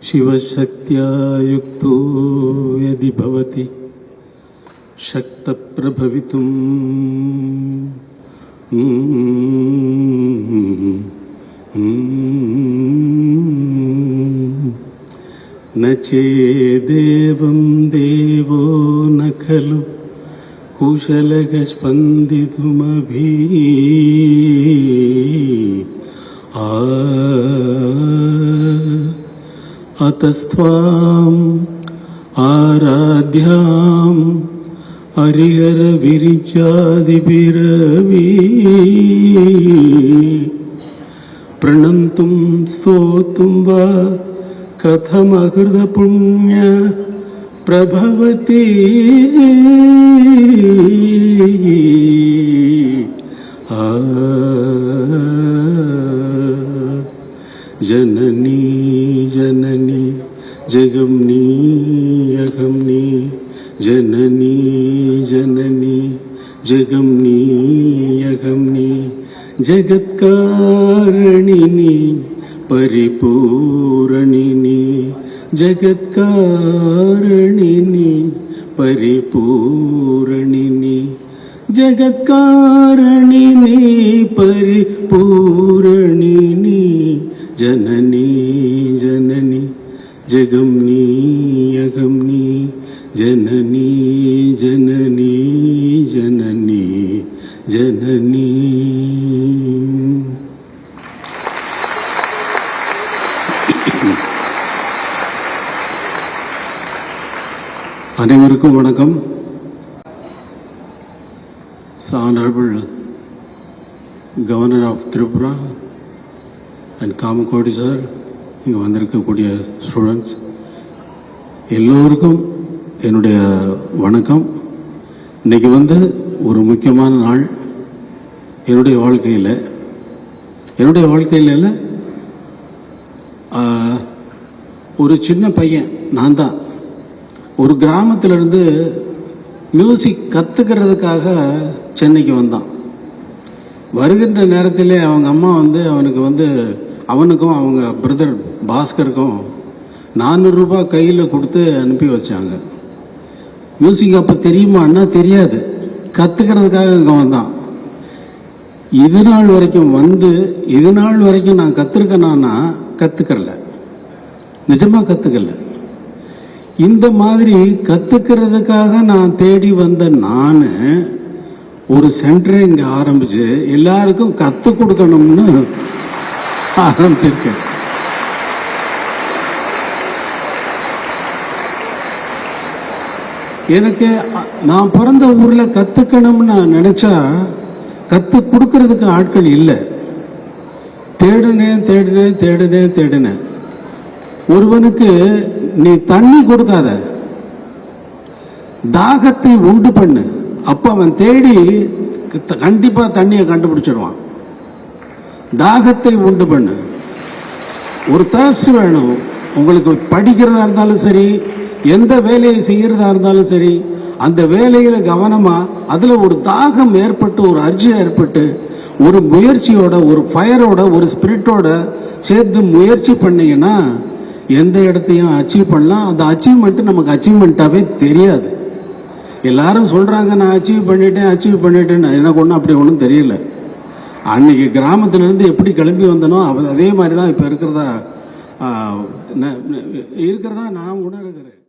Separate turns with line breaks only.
शिवशक्त्या युक्तो यदि भवति शक्तप्रभवितुम् न चेदेवं देवो न खलु कुशलः स्पन्दितुमभि अतस्त्वाम् आराध्याम् हरिहर विरिचादिभिरवि प्रणन्तुं स्तोतुं वा कथमकृत पुण्य प्रभवति जननी जननी जगम्नी अगम्नी जननी जननी जगम्नी अगम्नी जगत्कारिणी परिपूरणिनी जगत्कारिणी परिपूरणिनी जगत्कारिणी परिपूरणिनी जननी जननी जगम्नी अगम्नी जननी जननी जननी जननी. அனைவருக்கும் வணக்கம். Honorable Governor of Tripura and Kamakodi sir, இங்கே வந்திருக்கக்கூடிய ஸ்டூடெண்ட்ஸ் எல்லோருக்கும் என்னுடைய வணக்கம். இன்றைக்கி ஒரு முக்கியமான நாள் என்னுடைய வாழ்க்கையில் ஒரு சின்ன பையன் நான் தான் ஒரு கிராமத்திலிருந்து மியூசிக் கற்றுக்கிறதுக்காக சென்னைக்கு வந்தான். வருகின்ற நேரத்திலே அவங்க அம்மா அவனுக்கு அவனுக்கும் அவங்க பிரதர் பாஸ்கருக்கும் 400 ரூபாய் கையில் கொடுத்து அனுப்பி வச்சாங்க. மியூசிக் அப்போ தெரியுமான்னா தெரியாது, கற்றுக்கிறதுக்காக இங்கே வந்தான். இது நாள் வரைக்கும் நான் கற்றுருக்கேன்னா கற்றுக்கல, நிஜமாக கற்றுக்கல. இந்த மாதிரி கற்றுக்கிறதுக்காக நான் தேடி வந்த நான் ஒரு சென்டரை இங்கே ஆரம்பிச்சு எல்லாருக்கும் கற்றுக் கொடுக்கணும்னு ஆரம்பிச்சிருக்கேன். எனக்கு நான் பிறந்த ஊரில் கற்றுக்கணும்னு நான் நினச்சா கற்றுக் கொடுக்கறதுக்கு ஆட்கள் இல்லை. தேடினேன். ஒருவனுக்கு நீ தண்ணி கொடுக்காத, தாகத்தை உண்டு பண்ணு, அப்ப அவன் தேடி கண்டிப்பா தண்ணியை கண்டுபிடிச்சிடுவான். தாகத்தை உண்டு பண்ணு. ஒரு தர்ஸ் வேணும் உங்களுக்கு. படிக்கிறதா இருந்தாலும் சரி, எந்த வேலையை செய்யறதா இருந்தாலும் சரி, அந்த வேலையில கவனமா அதுல ஒரு தாகம் ஏற்பட்டு, ஒரு அர்ஜி ஏற்பட்டு, ஒரு முயற்சியோட, ஒரு ஃபயரோட, ஒரு ஸ்பிரிட்டோட சேர்ந்து முயற்சி பண்ணீங்கன்னா எந்த இடத்தையும் அச்சீவ் பண்ணலாம். அந்த அச்சீவ்மெண்ட் நமக்கு அச்சீவ்மெண்ட்டாவே தெரியாது. எல்லாரும் சொல்றாங்க நான் அச்சீவ் பண்ணிட்டேன்னு. எனக்கு அப்படி ஒன்றும் தெரியல. அன்னைக்கு கிராமத்திலிருந்து எப்படி கிளம்பி வந்தனோ அதே மாதிரி தான் இப்போ இருக்கிறதா நான் உணர்கிறேன்.